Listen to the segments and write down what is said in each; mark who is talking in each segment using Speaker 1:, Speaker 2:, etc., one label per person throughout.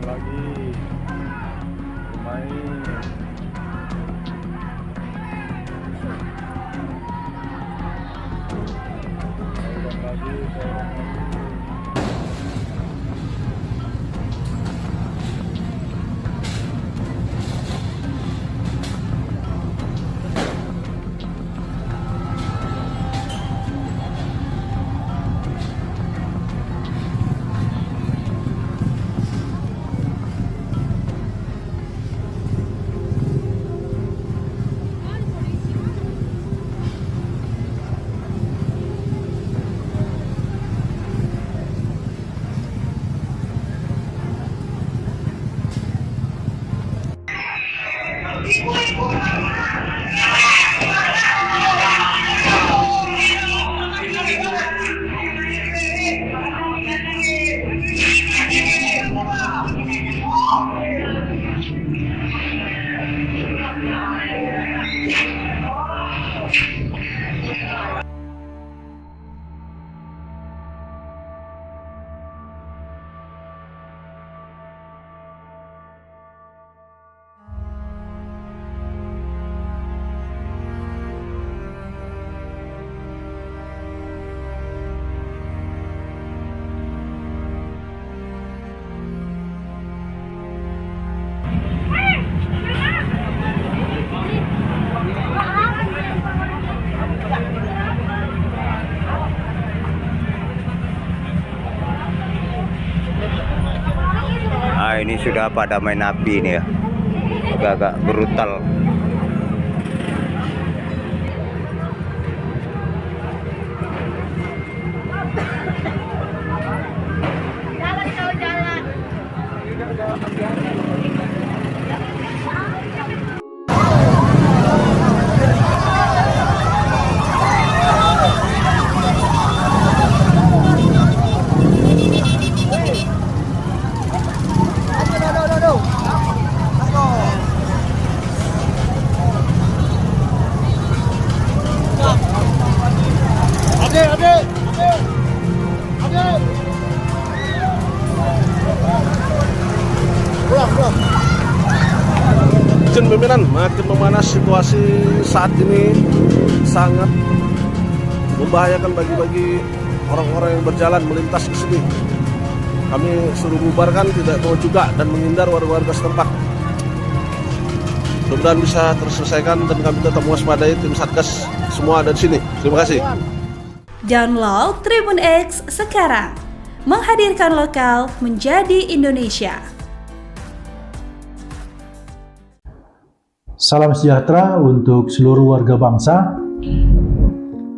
Speaker 1: lagi main.
Speaker 2: Nah, ini sudah pada main api nih ya, agak-agak brutal.
Speaker 1: Izin pimpinan, makin memanas situasi saat ini sangat membahayakan bagi orang-orang yang berjalan melintas ke sini. Kami suruh bubarkan, tidak mau juga dan menghindar warga-warga setempat. Mudah-mudahan bisa terselesaikan dan kami tetap mewaspadai tim Satgas semua ada di sini. Terima kasih.
Speaker 3: Download Tribun X sekarang, menghadirkan lokal menjadi Indonesia.
Speaker 4: Salam sejahtera untuk seluruh warga bangsa.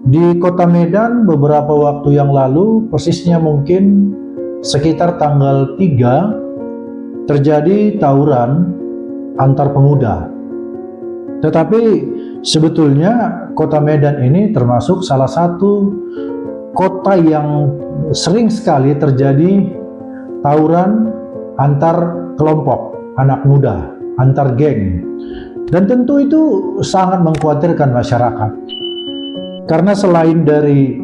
Speaker 4: Di Kota Medan beberapa waktu yang lalu, persisnya mungkin sekitar tanggal 3, terjadi tawuran antar pemuda. Tetapi sebetulnya Kota Medan ini termasuk salah satu kota yang sering sekali terjadi tawuran antar kelompok anak muda, antar geng. Dan tentu itu sangat mengkhawatirkan masyarakat. Karena selain dari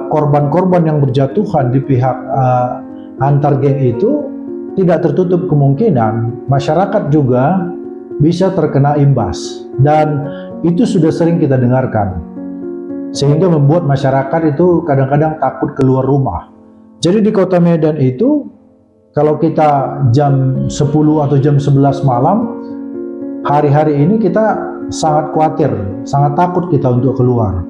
Speaker 4: korban-korban yang berjatuhan di pihak antar geng itu, tidak tertutup kemungkinan masyarakat juga bisa terkena imbas. Dan itu sudah sering kita dengarkan. Sehingga membuat masyarakat itu kadang-kadang takut keluar rumah. Jadi di Kota Medan itu, kalau kita jam 10 atau jam 11 malam, hari-hari ini kita sangat khawatir, sangat takut kita untuk keluar.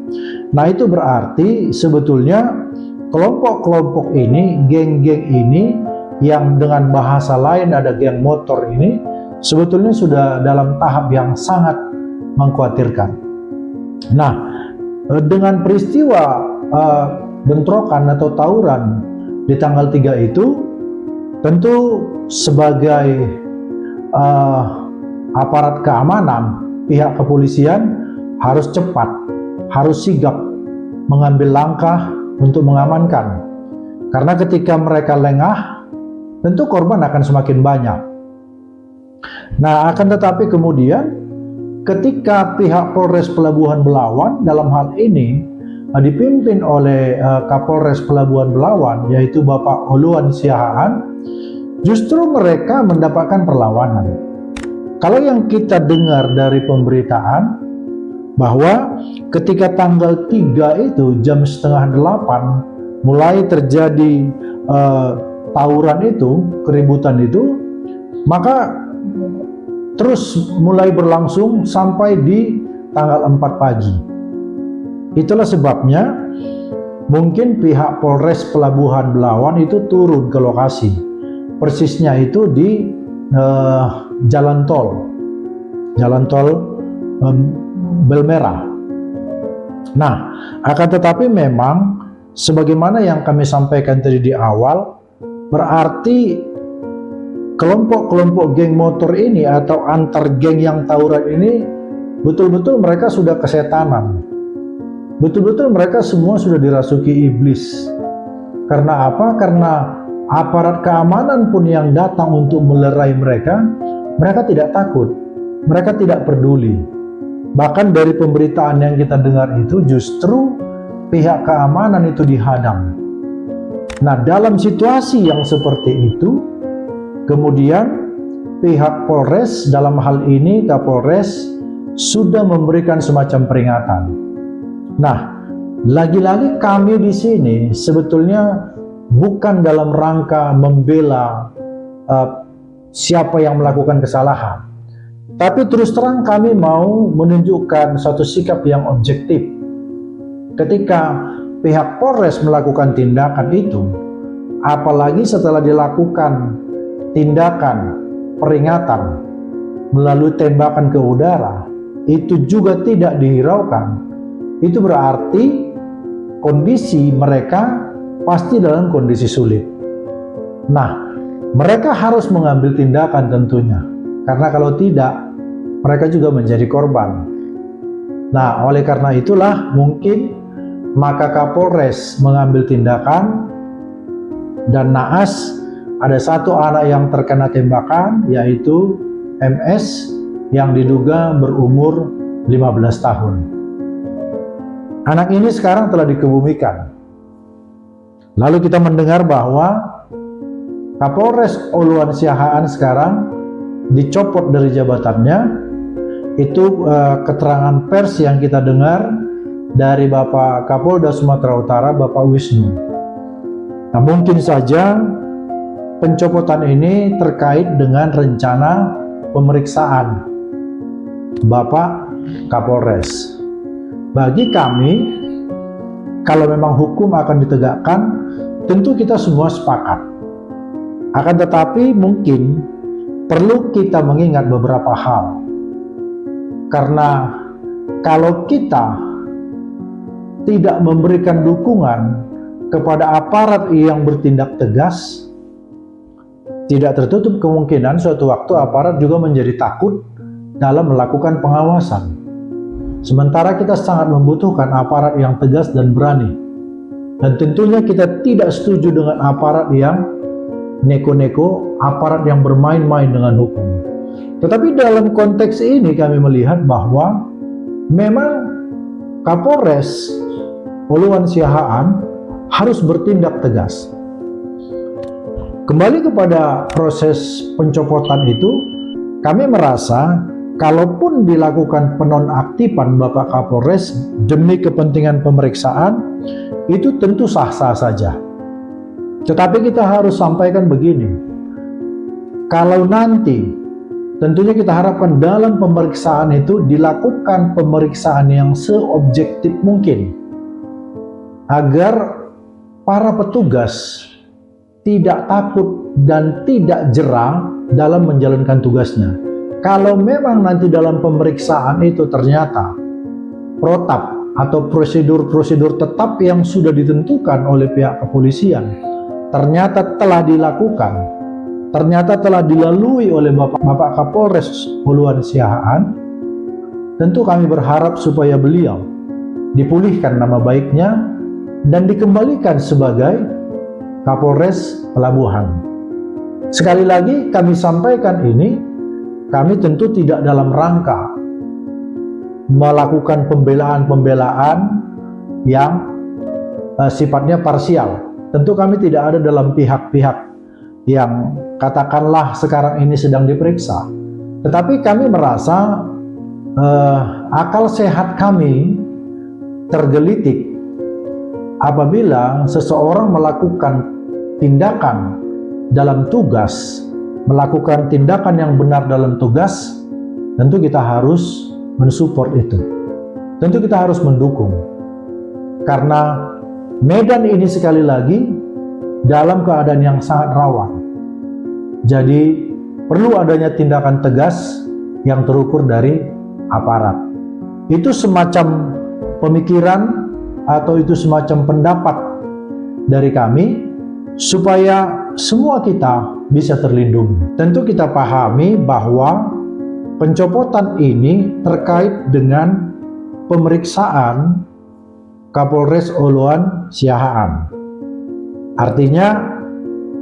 Speaker 4: Nah, itu berarti sebetulnya kelompok-kelompok ini, geng-geng ini, yang dengan bahasa lain ada geng motor ini, sebetulnya sudah dalam tahap yang sangat mengkhawatirkan. Nah, dengan peristiwa bentrokan atau tawuran di tanggal 3 itu, tentu sebagai aparat keamanan, pihak kepolisian harus cepat, harus sigap mengambil langkah untuk mengamankan. Karena ketika mereka lengah, tentu korban akan semakin banyak. Nah, akan tetapi kemudian ketika pihak Polres Pelabuhan Belawan dalam hal ini dipimpin oleh Kapolres Pelabuhan Belawan, yaitu Bapak Oluwan Siahaan, justru mereka mendapatkan perlawanan. Kalau yang kita dengar dari pemberitaan bahwa ketika tanggal 3 itu jam setengah 8 mulai terjadi tawuran itu, keributan itu, maka terus mulai berlangsung sampai di tanggal 4 pagi. Itulah sebabnya mungkin pihak Polres Pelabuhan Belawan itu turun ke lokasi. Persisnya itu di jalan tol Belmerah. Nah, akan tetapi memang sebagaimana yang kami sampaikan tadi di awal, berarti kelompok-kelompok geng motor ini atau antar geng yang tawuran ini betul-betul mereka sudah kesetanan. Betul-betul mereka semua sudah dirasuki iblis. Karena apa? Karena aparat keamanan pun yang datang untuk melerai mereka, mereka tidak takut, mereka tidak peduli. Bahkan dari pemberitaan yang kita dengar itu justru pihak keamanan itu dihadang. Nah, dalam situasi yang seperti itu, kemudian pihak Polres, dalam hal ini Kapolres, sudah memberikan semacam peringatan. Nah, lagi-lagi kami di sini sebetulnya bukan dalam rangka membela siapa yang melakukan kesalahan, tapi terus terang kami mau menunjukkan suatu sikap yang objektif. Ketika pihak Polres melakukan tindakan itu, apalagi setelah dilakukan tindakan peringatan melalui tembakan ke udara, itu juga tidak dihiraukan. Itu berarti kondisi mereka pasti dalam kondisi sulit. Nah, mereka harus mengambil tindakan tentunya, karena kalau tidak, mereka juga menjadi korban. Nah, oleh karena itulah mungkin maka Kapolres mengambil tindakan, dan naas ada satu anak yang terkena tembakan, yaitu MS yang diduga berumur 15 tahun. Anak ini sekarang telah dikebumikan. Lalu kita mendengar bahwa Kapolres Oluan Siahaan sekarang dicopot dari jabatannya. Itu keterangan pers yang kita dengar dari Bapak Kapolda Sumatera Utara, Bapak Wisnu. Nah, mungkin saja pencopotan ini terkait dengan rencana pemeriksaan Bapak Kapolres. Bagi kami, kalau memang hukum akan ditegakkan, tentu kita semua sepakat. Akan tetapi mungkin perlu kita mengingat beberapa hal. Karena kalau kita tidak memberikan dukungan kepada aparat yang bertindak tegas, tidak tertutup kemungkinan suatu waktu aparat juga menjadi takut dalam melakukan pengawasan. Sementara kita sangat membutuhkan aparat yang tegas dan berani. Dan tentunya kita tidak setuju dengan aparat yang neko-neko, aparat yang bermain-main dengan hukum. Tetapi dalam konteks ini kami melihat bahwa memang Kapolres Oluan Siahaan harus bertindak tegas. Kembali kepada proses pencopotan itu, kami merasa kalaupun dilakukan penonaktifan Bapak Kapolres demi kepentingan pemeriksaan, itu tentu sah-sah saja. Tetapi kita harus sampaikan begini, kalau nanti tentunya kita harapkan dalam pemeriksaan itu dilakukan pemeriksaan yang seobjektif mungkin, agar para petugas tidak takut dan tidak jera dalam menjalankan tugasnya. Kalau memang nanti dalam pemeriksaan itu ternyata protap atau prosedur-prosedur tetap yang sudah ditentukan oleh pihak kepolisian ternyata telah dilakukan, ternyata telah dilalui oleh Bapak Kapolres Oluan Siahaan, tentu kami berharap supaya beliau dipulihkan nama baiknya dan dikembalikan sebagai Kapolres Pelabuhan. Sekali lagi kami sampaikan ini, kami tentu tidak dalam rangka melakukan pembelaan-pembelaan yang sifatnya parsial. Tentu kami tidak ada dalam pihak-pihak yang katakanlah sekarang ini sedang diperiksa. Tetapi kami merasa akal sehat kami tergelitik apabila seseorang melakukan tindakan dalam tugas, melakukan tindakan yang benar dalam tugas, tentu kita harus mensupport itu. Tentu kita harus mendukung. Karena medan ini sekali lagi dalam keadaan yang sangat rawan. Jadi perlu adanya tindakan tegas yang terukur dari aparat. Itu semacam pemikiran atau itu semacam pendapat dari kami supaya semua kita bisa terlindungi. Tentu kita pahami bahwa pencopotan ini terkait dengan pemeriksaan Kapolres Oluan Siahaan. Artinya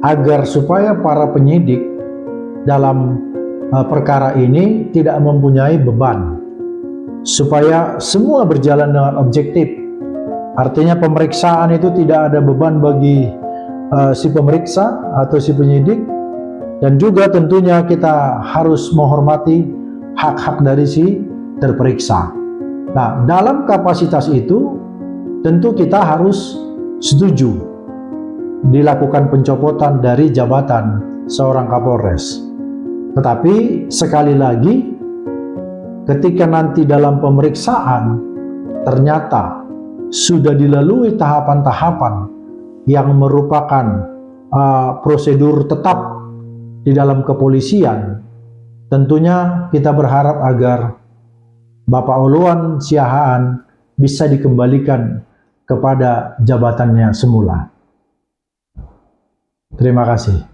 Speaker 4: agar supaya para penyidik dalam perkara ini tidak mempunyai beban, supaya semua berjalan dengan objektif. Artinya pemeriksaan itu tidak ada beban bagi si pemeriksa atau si penyidik, dan juga tentunya kita harus menghormati hak-hak dari si terperiksa. Nah, dalam kapasitas itu tentu kita harus setuju dilakukan pencopotan dari jabatan seorang Kapolres. Tetapi sekali lagi, ketika nanti dalam pemeriksaan ternyata sudah dilalui tahapan-tahapan yang merupakan prosedur tetap di dalam kepolisian, tentunya kita berharap agar Bapak Oluan Siahaan bisa dikembalikan kepada jabatannya semula. Terima kasih.